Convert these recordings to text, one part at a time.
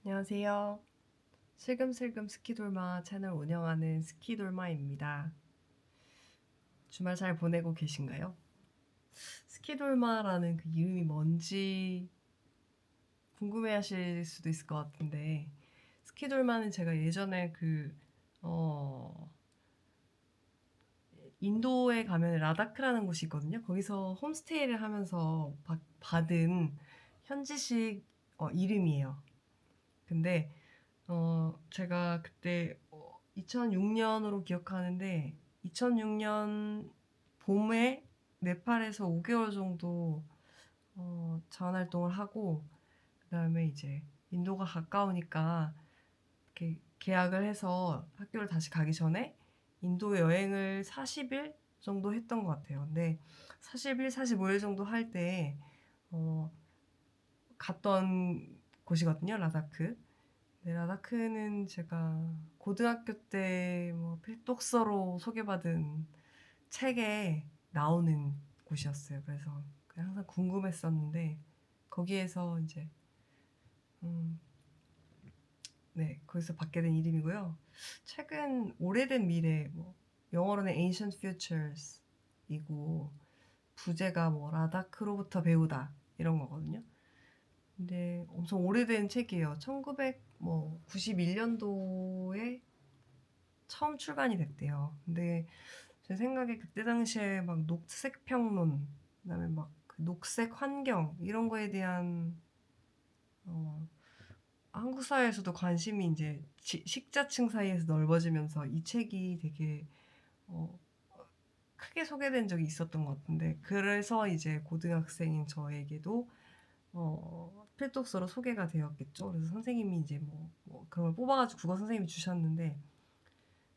안녕하세요. 슬금슬금 스키돌마 채널 운영하는 스키돌마입니다. 주말 잘 보내고 계신가요? 스키돌마라는 그 이름이 뭔지 궁금해하실 수도 있을 것 같은데, 스키돌마는 제가 예전에 인도에 가면 라다크라는 곳이 있거든요. 거기서 홈스테이를 하면서 받은 현지식 이름이에요. 근데 제가 그때 2006년으로 기억하는데 2006년 봄에 네팔에서 5개월 정도 자원 활동을 하고 그다음에 이제 인도가 가까우니까 이렇게 계약을 해서 학교를 다시 가기 전에 인도 여행을 40일 정도 했던 것 같아요. 근데 40일, 45일 정도 할 때 갔던 곳이거든요, 라다크. 네, 라다크는 제가 고등학교 때 뭐 필독서로 소개받은 책에 나오는 곳이었어요. 그래서 항상 궁금했었는데 거기에서 이제 음, 네, 거기서 받게 된 이름이고요. 책은 오래된 미래, 뭐 영어로는 Ancient Futures이고 부제가 뭐 라다크로부터 배우다 이런 거거든요. 근데 엄청 오래된 책이에요. 1991년도에 처음 출간이 됐대요. 근데 제 생각에 그때 당시에 막 녹색 평론, 그다음에 막그 녹색 환경 이런 거에 대한 어, 한국 사회에서도 관심이 이제 식자층 사이에서 넓어지면서 이 책이 되게 어, 크게 소개된 적이 있었던 것 같은데 그래서 이제 고등학생인 저에게도 필독서로 소개가 되었겠죠. 그래서 선생님이 이제 뭐 그런 걸 뽑아가지고 국어 선생님이 주셨는데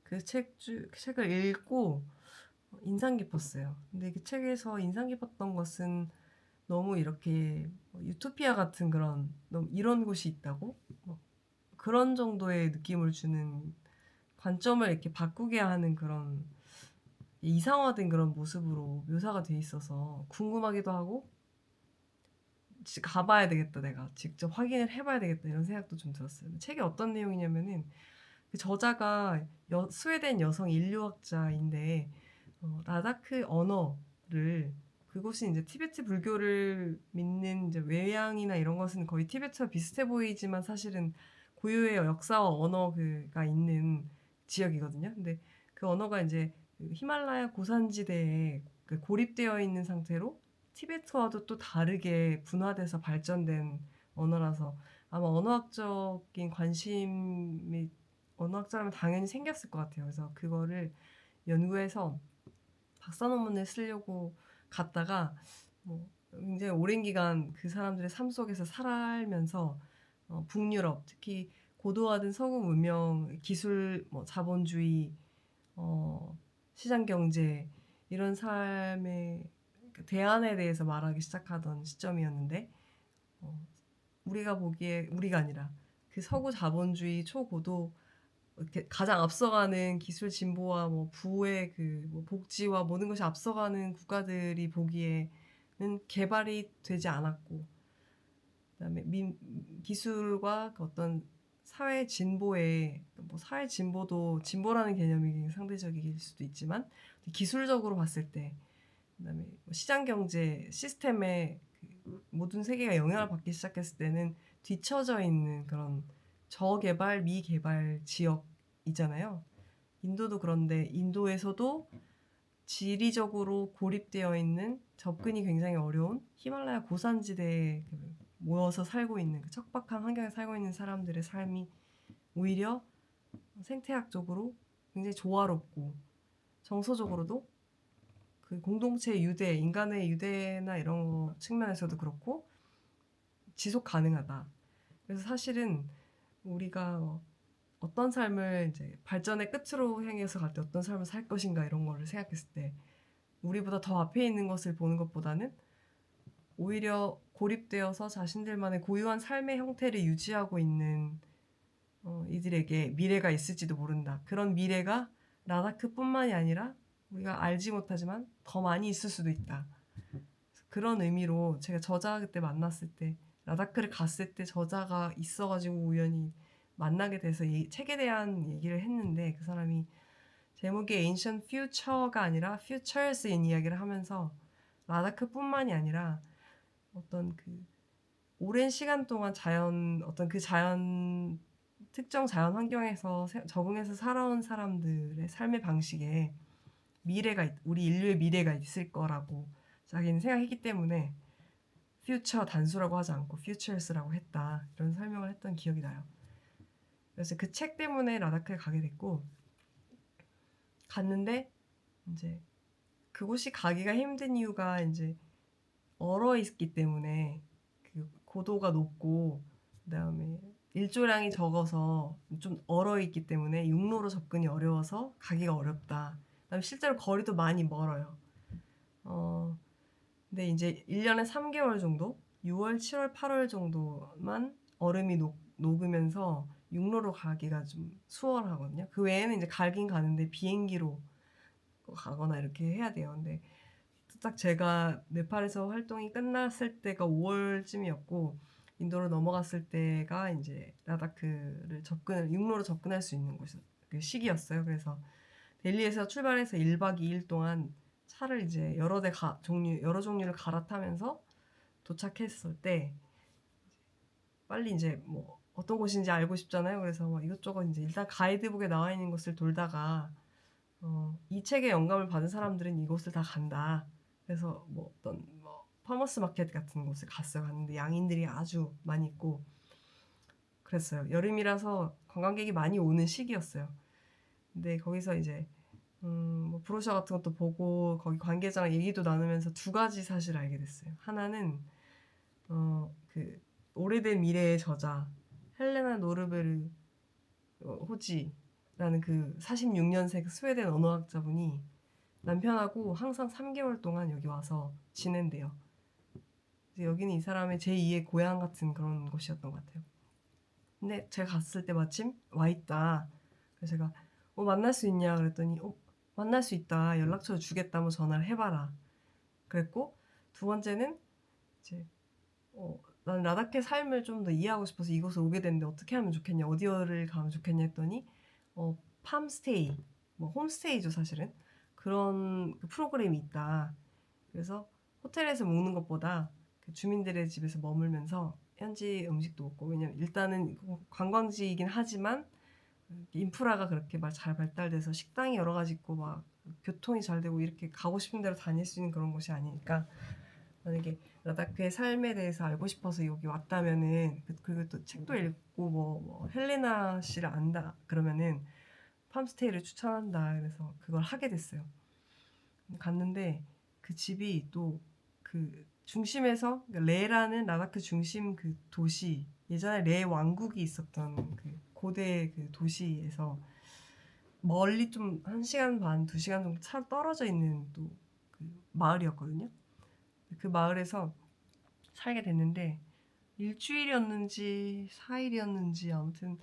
그 책을 읽고 인상 깊었어요. 근데 그 책에서 인상 깊었던 것은 너무 이렇게 유토피아 같은 그런 너무 이런 곳이 있다고 그런 정도의 느낌을 주는 관점을 이렇게 바꾸게 하는 그런 이상화된 그런 모습으로 묘사가 돼 있어서 궁금하기도 하고 가봐야 되겠다 내가 직접 확인을 해봐야 되겠다 이런 생각도 좀 들었어요. 책이 어떤 내용이냐면은 그 저자가 스웨덴 여성 인류학자인데 라다크 언어를 그곳이 이제 티베트 불교를 믿는 이제 외양이나 이런 것은 거의 티베트와 비슷해 보이지만 사실은 고유의 역사와 언어가 있는 지역이거든요. 근데 그 언어가 이제 그 히말라야 고산지대에 고립되어 있는 상태로 티베트와도 또 다르게 분화돼서 발전된 언어라서 아마 언어학적인 관심이 언어학자라면 당연히 생겼을 것 같아요. 그래서 그거를 연구해서 박사 논문을 쓰려고 갔다가 뭐 굉장히 오랜 기간 그 사람들의 삶 속에서 살면서 북유럽 특히 고도화된 서구 문명, 기술, 뭐 자본주의, 어, 시장 경제 이런 삶의 그 대안에 대해서 말하기 시작하던 시점이었는데 어, 우리가 아니라 그 서구 자본주의 초고도 이렇게 가장 앞서가는 기술 진보와 뭐 부의 그뭐 복지와 모든 것이 앞서가는 국가들이 보기에는 개발이 되지 않았고, 그다음에 기술과 그 어떤 사회 진보에 뭐 사회 진보도 진보라는 개념이 상대적일 수도 있지만 기술적으로 봤을 때, 그다음에 뭐 시장 경제 시스템에 그 모든 세계가 영향을 받기 시작했을 때는 뒤처져 있는 그런 저개발 미개발 지역이잖아요. 인도도 그런데 인도에서도 지리적으로 고립되어 있는 접근이 굉장히 어려운 히말라야 고산지대에 모여서 살고 있는 그 척박한 환경에 살고 있는 사람들의 삶이 오히려 생태학적으로 굉장히 조화롭고 정서적으로도 그 공동체 유대, 인간의 유대나 이런 측면에서도 그렇고 지속 가능하다. 그래서 사실은 우리가 어떤 삶을 이제 발전의 끝으로 향해서 갈 때 어떤 삶을 살 것인가 이런 거를 생각했을 때 우리보다 더 앞에 있는 것을 보는 것보다는 오히려 고립되어서 자신들만의 고유한 삶의 형태를 유지하고 있는 이들에게 미래가 있을지도 모른다. 그런 미래가 라다크뿐만이 아니라 우리가 알지 못하지만 더 많이 있을 수도 있다. 그런 의미로 제가 저자 그때 만났을 때 라다크를 갔을 때 저자가 있어가지고 우연히 만나게 돼서 책에 대한 얘기를 했는데 그 사람이 제목이 Ancient Future가 아니라 Futures인 이야기를 하면서 라다크뿐만이 아니라 어떤 그 오랜 시간 동안 어떤 그 특정 자연 환경에서 적응해서 살아온 사람들의 삶의 방식에 우리 인류의 미래가 있을 거라고 자기는 생각했기 때문에 퓨처 단수라고 하지 않고 퓨처스라고 했다. 이런 설명을 했던 기억이 나요. 그래서 그 책 때문에 라다크에 가게 됐고 갔는데 이제 그곳이 가기가 힘든 이유가 이제 얼어 있기 때문에 그 고도가 높고 그다음에 일조량이 적어서 좀 얼어 있기 때문에 육로로 접근이 어려워서 가기가 어렵다. 그다음에 실제로 거리도 많이 멀어요. 근데 이제 1년에 3개월 정도, 6월, 7월, 8월 정도만 얼음이 녹으면서 육로로 가기가 좀 수월하거든요. 그 외에는 이제 가긴 가는데 비행기로 가거나 이렇게 해야 돼요. 근데 딱 제가 네팔에서 활동이 끝났을 때가 5월쯤이었고 인도로 넘어갔을 때가 이제 라다크를 육로로 접근할 수 있는 그 시기였어요. 그래서 델리에서 출발해서 1박 2일 동안 차를 이제 여러 종류를 갈아타면서 도착했을 때 빨리 이제 뭐 어떤 곳인지 알고 싶잖아요. 그래서 뭐 이것저것 이제 일단 가이드북에 나와 있는 곳을 돌다가 이 책에 영감을 받은 사람들은 이곳을 다 간다. 그래서 뭐 어떤 파머스 마켓 같은 곳에 갔는데 양인들이 아주 많이 있고 그랬어요. 여름이라서 관광객이 많이 오는 시기였어요. 근데 거기서 이제 뭐 브로셔 같은 것도 보고 거기 관계자랑 얘기도 나누면서 두 가지 사실을 알게 됐어요. 하나는 그 오래된 미래의 저자 헬레나 노르베르 호지라는 그 46년생 스웨덴 언어학자분이 남편하고 항상 3개월 동안 여기 와서 지낸대요. 여기는 이 사람의 제2의 고향 같은 그런 곳이었던 것 같아요. 근데 제가 갔을 때 마침 와 있다. 그래서 제가 만날 수 있냐 그랬더니 만날 수 있다. 연락처 주겠다. 한번 전화를 해봐라. 그랬고 두 번째는 이제 난 라다크의 삶을 좀 더 이해하고 싶어서 이곳에 오게 됐는데 어떻게 하면 좋겠냐, 어디를 가면 좋겠냐 했더니 팜스테이, 뭐 홈스테이죠 사실은. 그런 그 프로그램이 있다. 그래서 호텔에서 묵는 것보다 그 주민들의 집에서 머물면서 현지 음식도 먹고, 왜냐면 일단은 관광지이긴 하지만 인프라가 그렇게 잘 발달돼서 식당이 여러 가지 있고 막 교통이 잘 되고 이렇게 가고 싶은 대로 다닐 수 있는 그런 곳이 아니니까 만약에 라다크의 삶에 대해서 알고 싶어서 여기 왔다면은 그리고 또 책도 읽고 뭐 헬레나 씨를 안다 그러면은 팜스테이를 추천한다. 그래서 그걸 하게 됐어요. 갔는데 그 집이 또 그 중심에서 그러니까 레라는 라다크 중심 그 도시, 예전에 레 왕국이 있었던 그 고대 그 도시에서 멀리 좀 1시간 반, 2시간 정도 차로 떨어져 있는 또 그 마을이었거든요. 그 마을에서 살게 됐는데 일주일이었는지 4일이었는지 아무튼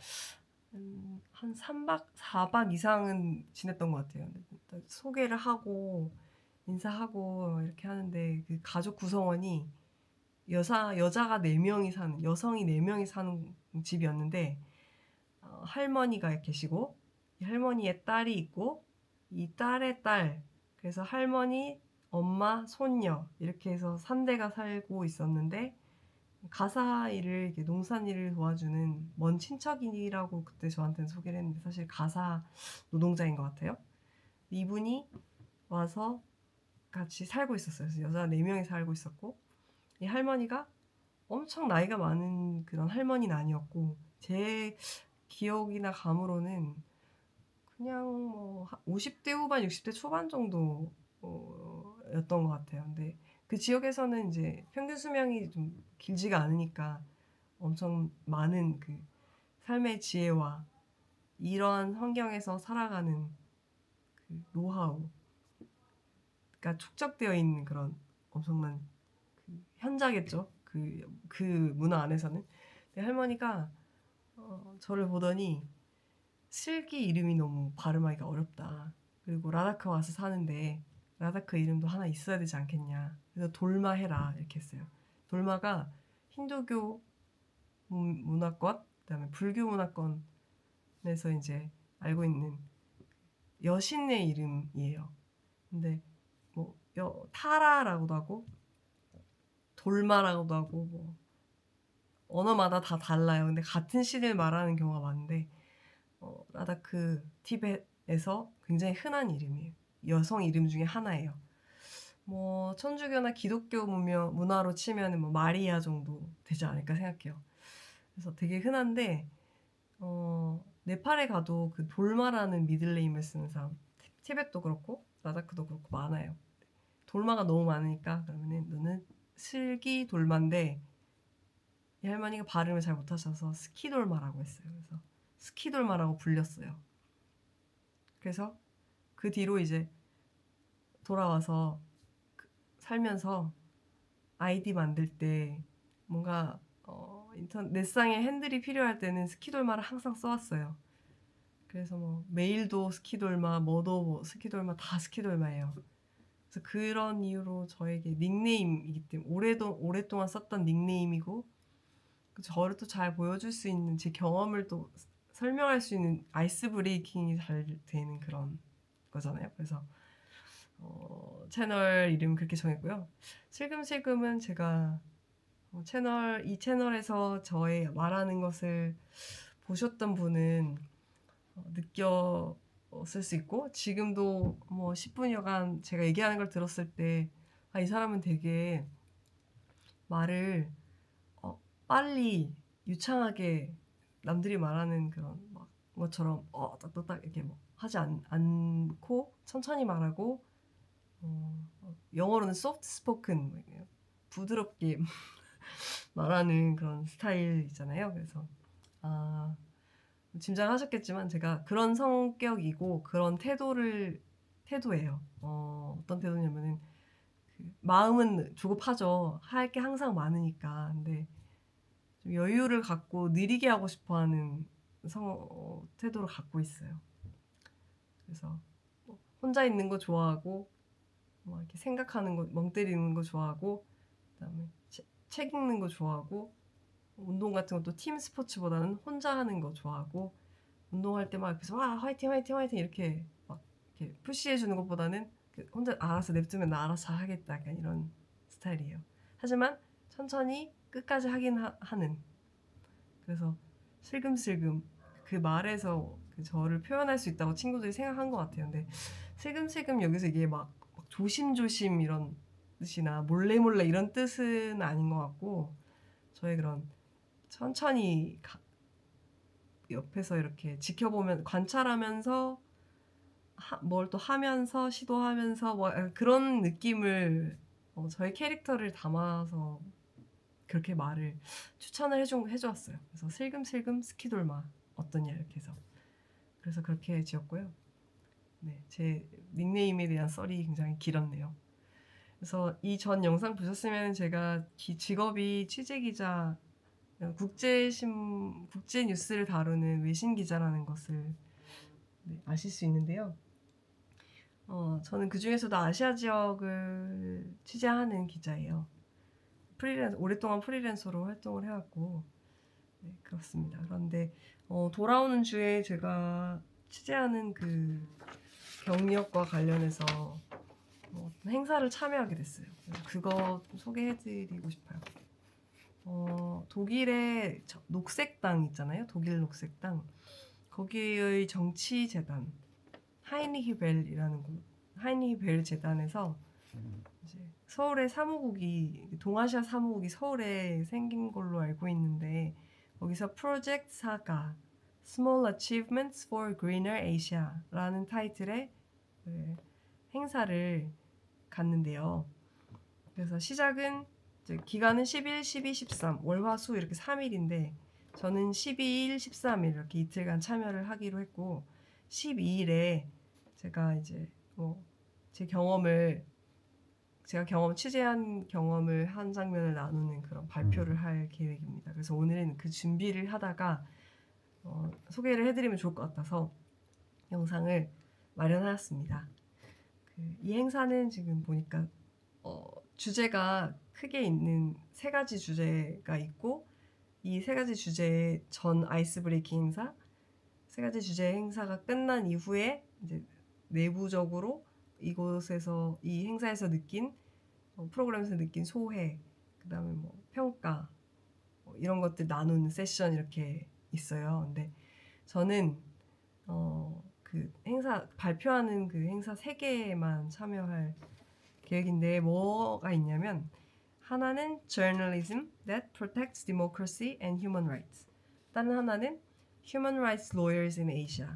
한 3박 4박 이상은 지냈던 것 같아요. 소개를 하고 인사하고 이렇게 하는데 그 가족 구성원이 여자가 4명이 사는, 여성이 4명이 사는 집이었는데 할머니가 계시고 이 할머니의 딸이 있고 이 딸의 딸, 그래서 할머니, 엄마, 손녀 이렇게 해서 3대가 살고 있었는데 가사 일을, 농산일을 도와주는 먼 친척이라고 그때 저한테는 소개를 했는데 사실 가사 노동자인 것 같아요. 이분이 와서 같이 살고 있었어요. 그래서 여자 4명이 살고 있었고 이 할머니가 엄청 나이가 많은 그런 할머니는 아니었고 제 기억이나 감으로는 그냥 뭐 50대 후반, 60대 초반 정도 였던 것 같아요. 근데 그 지역에서는 이제 평균 수명이 좀 길지가 않으니까 엄청 많은 그 삶의 지혜와 이러한 환경에서 살아가는 그 노하우가 축적되어 있는 그런 엄청난 그 현자겠죠. 그 문화 안에서는. 근데 할머니가 저를 보더니 슬기 이름이 너무 발음하기가 어렵다. 그리고 라다크 와서 사는데 라다크 이름도 하나 있어야 되지 않겠냐. 그래서 돌마 해라 이렇게 했어요. 돌마가 힌두교 문화권, 그다음에 불교 문화권에서 이제 알고 있는 여신의 이름이에요. 근데 뭐 타라라고도 하고 돌마라고도 하고 뭐 언어마다 다 달라요. 근데 같은 신을 말하는 경우가 많은데 라다크 티벳에서 굉장히 흔한 이름이에요. 여성 이름 중에 하나예요. 뭐 천주교나 기독교 문화로 치면은 뭐 마리아 정도 되지 않을까 생각해요. 그래서 되게 흔한데 네팔에 가도 그 돌마라는 미들네임을 쓰는 사람, 티벳도 그렇고 라다크도 그렇고 많아요. 돌마가 너무 많으니까 그러면은 너는 슬기 돌마인데 이 할머니가 발음을 잘 못하셔서 스키돌마라고 했어요. 그래서 스키돌마라고 불렸어요. 그래서 그 뒤로 이제 돌아와서 살면서 아이디 만들 때 뭔가 넷상에 핸들이 필요할 때는 스키돌마를 항상 써왔어요. 그래서 뭐 메일도 스키돌마, 뭐도 스키돌마, 다 스키돌마예요. 그래서 그런 이유로 저에게 닉네임이기 때문에 오랫동안 썼던 닉네임이고 저를 또 잘 보여줄 수 있는 제 경험을 또 설명할 수 있는 아이스 브레이킹이 잘 되는 그런 거잖아요. 그래서 채널 이름 그렇게 정했고요. 슬금슬금은 제가 이 채널에서 저의 말하는 것을 보셨던 분은 느꼈을 수 있고 지금도 뭐 10분여간 제가 얘기하는 걸 들었을 때 이 사람은 되게 말을 빨리 유창하게 남들이 말하는 그런 막 것처럼 딱딱딱 이렇게 뭐 하지 않고 천천히 말하고 영어로는 soft spoken 부드럽게 말하는 그런 스타일이잖아요. 그래서 짐작하셨겠지만 제가 그런 성격이고 그런 태도예요. 어떤 태도냐면은 마음은 조급하죠. 할 게 항상 많으니까. 근데 좀 여유를 갖고 느리게 하고 싶어하는 태도를 갖고 있어요. 그래서 혼자 있는 거 좋아하고 뭐 이렇게 생각하는 거, 멍 때리는 거 좋아하고 그다음에 책 읽는 거 좋아하고 운동 같은 것도 팀 스포츠보다는 혼자 하는 거 좋아하고 운동할 때 막 옆에서 와 화이팅 화이팅 화이팅 이렇게 막 이렇게 푸시해 주는 것보다는 혼자 알아서 냅두면 나 알아서 잘 하겠다 약간 이런 스타일이에요. 하지만 천천히 끝까지 하긴 하는. 그래서 슬금슬금 그 말에서 저를 표현할 수 있다고 친구들이 생각한 것 같아요. 근데 슬금슬금 여기서 이게 막 조심조심 이런 뜻이나 몰래몰래 이런 뜻은 아닌 것 같고 저의 그런 천천히 옆에서 이렇게 지켜보면 관찰하면서 뭘 또 하면서 시도하면서 뭐 그런 느낌을 저의 캐릭터를 담아서 그렇게 말을 추천을 해주었어요. 그래서 슬금슬금 스키돌마 어떠냐 이렇게 해서 그래서 그렇게 지었고요. 네, 제 닉네임에 대한 썰이 굉장히 길었네요. 그래서 이 전 영상 보셨으면 제가 직업이 취재기자, 국제 뉴스를 다루는 외신 기자라는 것을 아실 수 있는데요. 저는 그 중에서도 아시아 지역을 취재하는 기자예요. 오랫동안 프리랜서로 활동을 해왔고, 네, 그렇습니다. 그런데 돌아오는 주에 제가 취재하는 그 경력과 관련해서 행사를 참여하게 됐어요. 그거 소개해드리고 싶어요. 독일의 녹색당 있잖아요. 독일 녹색당. 거기의 정치재단 하이니히 벨 재단에서 이제 서울에 동아시아 사무국이 서울에 생긴 걸로 알고 있는데 거기서 프로젝트 사가 Small Achievements for Greener Asia라는 타이틀의 행사를 갔는데요. 그래서 시작은 기간은 11, 12, 13 월화수 이렇게 3일인데 저는 12일, 13일 이렇게 이틀간 참여를 하기로 했고 12일에 제가 이제 제가 취재한 경험을 한 장면을 나누는 그런 발표를 할 계획입니다. 그래서 오늘은 그 준비를 하다가 소개를 해드리면 좋을 것 같아서 영상을 마련하였습니다. 이 행사는 지금 보니까 주제가 크게 있는 세 가지 주제가 있고 이 세 가지 주제의 전 아이스 브레이킹 행사, 세 가지 주제 행사가 끝난 이후에 이제 내부적으로 이곳에서 이 행사에서 느낀 프로그램에서 느낀 소회, 그다음에 뭐 평가 이런 것들 나누는 세션 이렇게 있어요. 근데 저는 그 행사 발표하는 그 행사 3개에만 참여할 계획인데 뭐가 있냐면 하나는 Journalism that protects democracy and human rights. 다른 하나는 Human Rights Lawyers in Asia.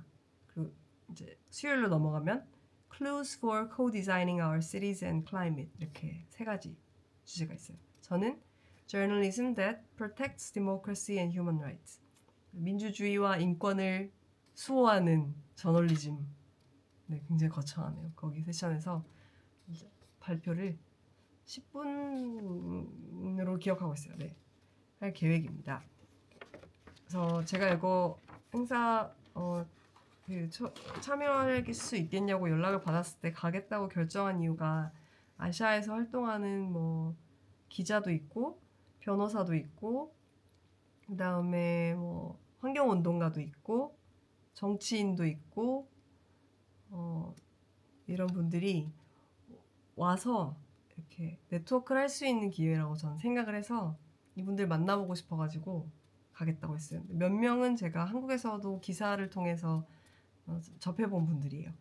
그 이제 수요일로 넘어가면 Clues for Co-designing Our Cities and Climate 이렇게 3가지 주제가 있어요. 저는 Journalism that protects democracy and human rights. 민주주의와 인권을 수호하는 저널리즘. 네, 굉장히 거창하네요. 거기 세션에서 이제 발표를 10분으로 기억하고 있어요. 네, 할 계획입니다. 그래서 제가 이거 행사 참여할 수 있겠냐고 연락을 받았을 때 가겠다고 결정한 이유가 아시아에서 활동하는 뭐 기자도 있고 변호사도 있고 그다음에 뭐 환경운동가도 있고 정치인도 있고 이런 분들이 와서 이렇게 네트워크를 할 수 있는 기회라고 저는 생각을 해서 이분들 만나보고 싶어가지고 가겠다고 했어요. 몇 명은 제가 한국에서도 기사를 통해서 접해본 분들이에요.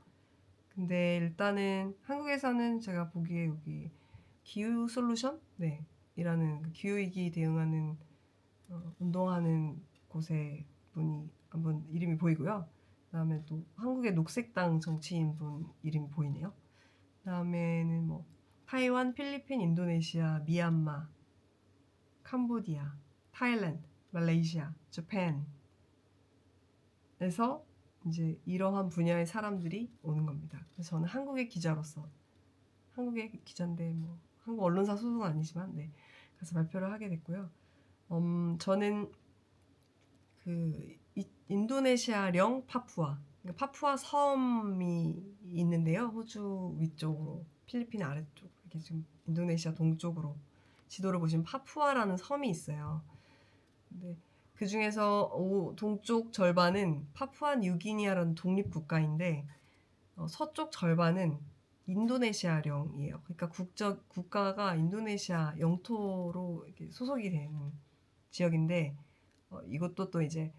근데 일단은 한국에서는 제가 보기에 여기 기후 솔루션? 네, 이라는 그 기후위기 대응하는 운동하는 곳에 분이 한 분 이름이 보이고요. 그다음에 또 한국의 녹색당 정치인 분 이름이 보이네요. 그다음에는 뭐 타이완, 필리핀, 인도네시아, 미얀마, 캄보디아, 타일랜드, 말레이시아, 재팬에서 이제 이러한 분야의 사람들이 오는 겁니다. 그래서 저는 한국의 기자로서 한국의 기자인데 뭐 한국 언론사 소속은 아니지만 네, 가서 발표를 하게 됐고요. 저는 그 인도네시아령 파푸아, 그러니까 파푸아 섬이 있는데요. 호주 위쪽으로, 필리핀 아래쪽, 이렇게 지금 인도네시아 동쪽으로 지도를 보시면 파푸아라는 섬이 있어요. 근데 그 중에서 동쪽 절반은 파푸아 뉴기니아라는 독립국가인데 서쪽 절반은 인도네시아령이에요. 그러니까 국가가 인도네시아 영토로 이렇게 소속이 되는 지역인데 이것도 또 이제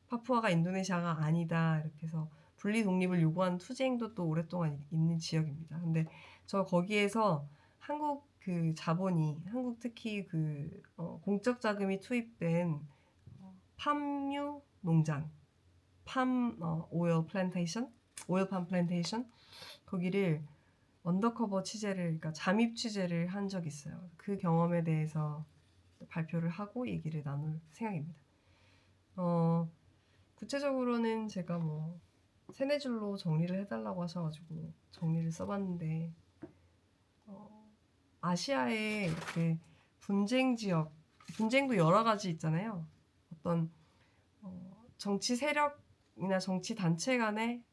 파푸아가 인도네시아가 아니다 이렇게 해서 분리 독립을 요구하는 투쟁도 또 오랫동안 있는 지역입니다. 근데 저 거기에서 한국 그 자본이 한국 특히 그 공적 자금이 투입된 팜유 농장, 오일 플랜테이션, 오일팜 플랜테이션 거기를 언더커버 취재를, 그러니까 잠입 취재를 한 적이 있어요. 그 경험에 대해서 발표를 하고 얘기를 나눌 생각입니다. 구체적으로는 제가 뭐 세네 줄로 정리를 해달라고 하셔가지고 정리를 써봤는데 아시아에 이렇게 분쟁 지역, 분쟁도 여러 가지 있잖아요. 어떤 정치 세력이나 정치 단체 간의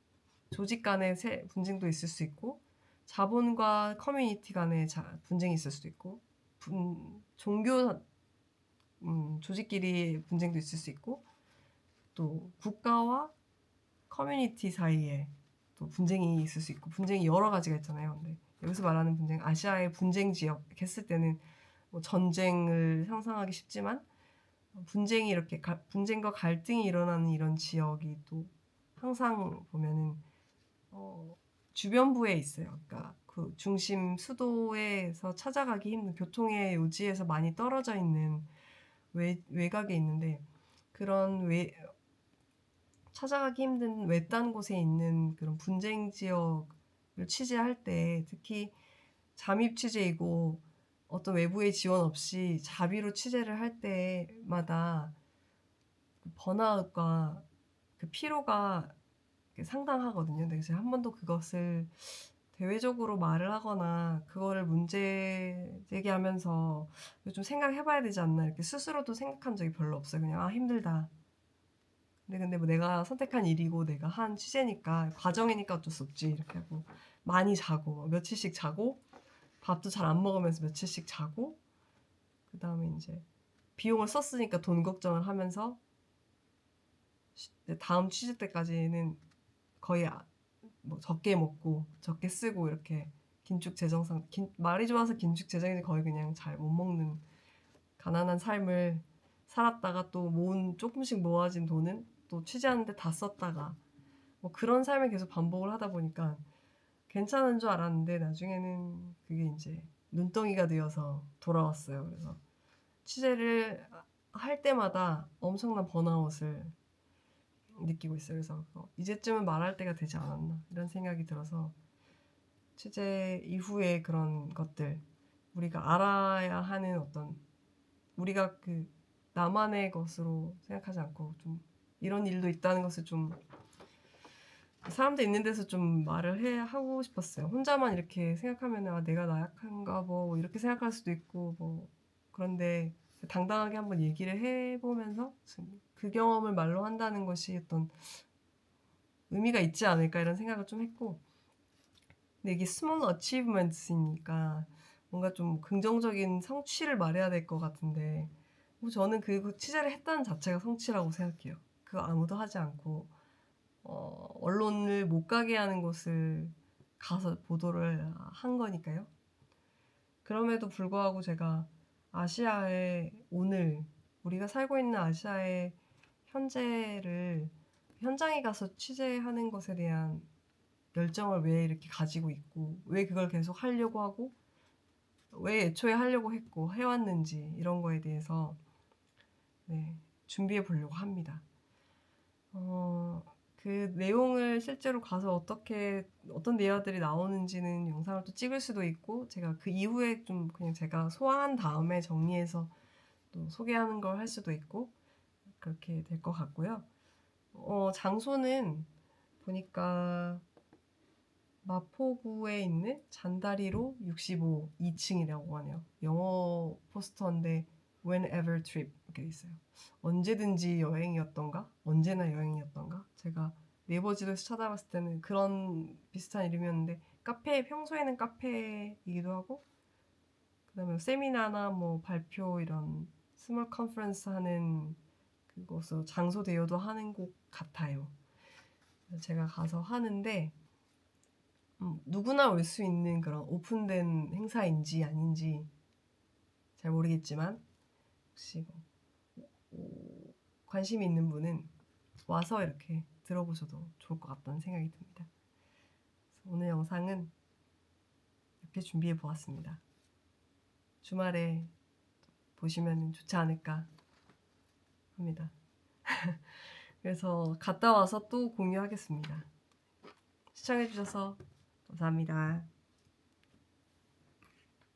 조직 간의 분쟁도 있을 수 있고 자본과 커뮤니티 간의 분쟁이 있을 수도 있고 종교 조직끼리 분쟁도 있을 수 있고 또 국가와 커뮤니티 사이에 또 분쟁이 있을 수 있고 분쟁이 여러 가지가 있잖아요. 근데 여기서 말하는 분쟁, 아시아의 분쟁 지역 했을 때는 뭐 전쟁을 상상하기 쉽지만 분쟁이 이렇게 분쟁과 갈등이 일어나는 이런 지역이 또 항상 보면은 주변부에 있어요. 그러니까 그 중심 수도에서 찾아가기 힘든 교통의 요지에서 많이 떨어져 있는 외곽에 있는데 그런 찾아가기 힘든 외딴 곳에 있는 그런 분쟁 지역을 취재할 때 특히 잠입 취재이고 어떤 외부의 지원 없이 자비로 취재를 할 때마다 번아웃과 그 피로가 상당하거든요. 그래서 한 번도 그것을 대외적으로 말을 하거나 그거를 문제 제기하면서 좀 생각해봐야 되지 않나 이렇게 스스로도 생각한 적이 별로 없어요. 그냥 힘들다. 근데 뭐 내가 선택한 일이고 내가 한 취재니까 과정이니까 어쩔 수 없지 이렇게 하고 많이 자고 며칠씩 자고 밥도 잘 안 먹으면서 며칠씩 자고, 그 다음에 이제 비용을 썼으니까 돈 걱정을 하면서 다음 취직 때까지는 거의 뭐 적게 먹고 적게 쓰고 이렇게 말이 좋아서 긴축재정인지 거의 그냥 잘 못 먹는 가난한 삶을 살았다가 또 조금씩 모아진 돈은 또 취재하는데 다 썼다가 뭐 그런 삶을 계속 반복을 하다 보니까 괜찮은 줄 알았는데 나중에는 그게 이제 눈덩이가 되어서 돌아왔어요. 그래서 취재를 할 때마다 엄청난 번아웃을 느끼고 있어요. 그래서 이제쯤은 말할 때가 되지 않았나 이런 생각이 들어서 취재 이후에 그런 것들 우리가 알아야 하는 어떤 우리가 그 나만의 것으로 생각하지 않고 좀 이런 일도 있다는 것을 좀 사람들 있는 데서 좀 하고 싶었어요. 혼자만 이렇게 생각하면 내가 나약한가 뭐 이렇게 생각할 수도 있고 뭐 그런데 당당하게 한번 얘기를 해보면서 그 경험을 말로 한다는 것이 어떤 의미가 있지 않을까 이런 생각을 좀 했고, 근데 이게 small achievements이니까 뭔가 좀 긍정적인 성취를 말해야 될 것 같은데 뭐 저는 그 취재를 했다는 자체가 성취라고 생각해요. 그거 아무도 하지 않고 언론을 못 가게 하는 곳을 가서 보도를 한 거니까요. 그럼에도 불구하고 제가 아시아의 오늘 우리가 살고 있는 아시아의 현재를 현장에 가서 취재하는 것에 대한 열정을 왜 이렇게 가지고 있고 왜 그걸 계속 하려고 하고 왜 애초에 하려고 했고 해왔는지 이런 거에 대해서 준비해 보려고 합니다. 그 내용을 실제로 가서 어떤 내용들이 나오는지는 영상을 또 찍을 수도 있고 제가 그 이후에 좀 그냥 제가 소화한 다음에 정리해서 또 소개하는 걸 할 수도 있고 그렇게 될 것 같고요. 장소는 보니까 마포구에 있는 잔다리로 65 2층이라고 하네요. 영어 포스터인데 whenever trip 이렇게 있어요. 언제든지 여행이었던가? 언제나 여행이었던가? 제가 네이버 지도에서 찾아봤을 때는 그런 비슷한 이름이었는데 평소에는 카페이기도 하고 그 다음에 세미나나 뭐 발표 이런 스몰 컨퍼런스 하는 그곳으로 장소 대여도 하는 곳 같아요. 제가 가서 하는데 누구나 올 수 있는 그런 오픈된 행사인지 아닌지 잘 모르겠지만 혹시 관심이 있는 분은 와서 이렇게 들어보셔도 좋을 것 같다는 생각이 듭니다. 오늘 영상은 이렇게 준비해 보았습니다. 주말에 보시면 좋지 않을까 합니다. 그래서 갔다 와서 또 공유하겠습니다. 시청해주셔서 감사합니다.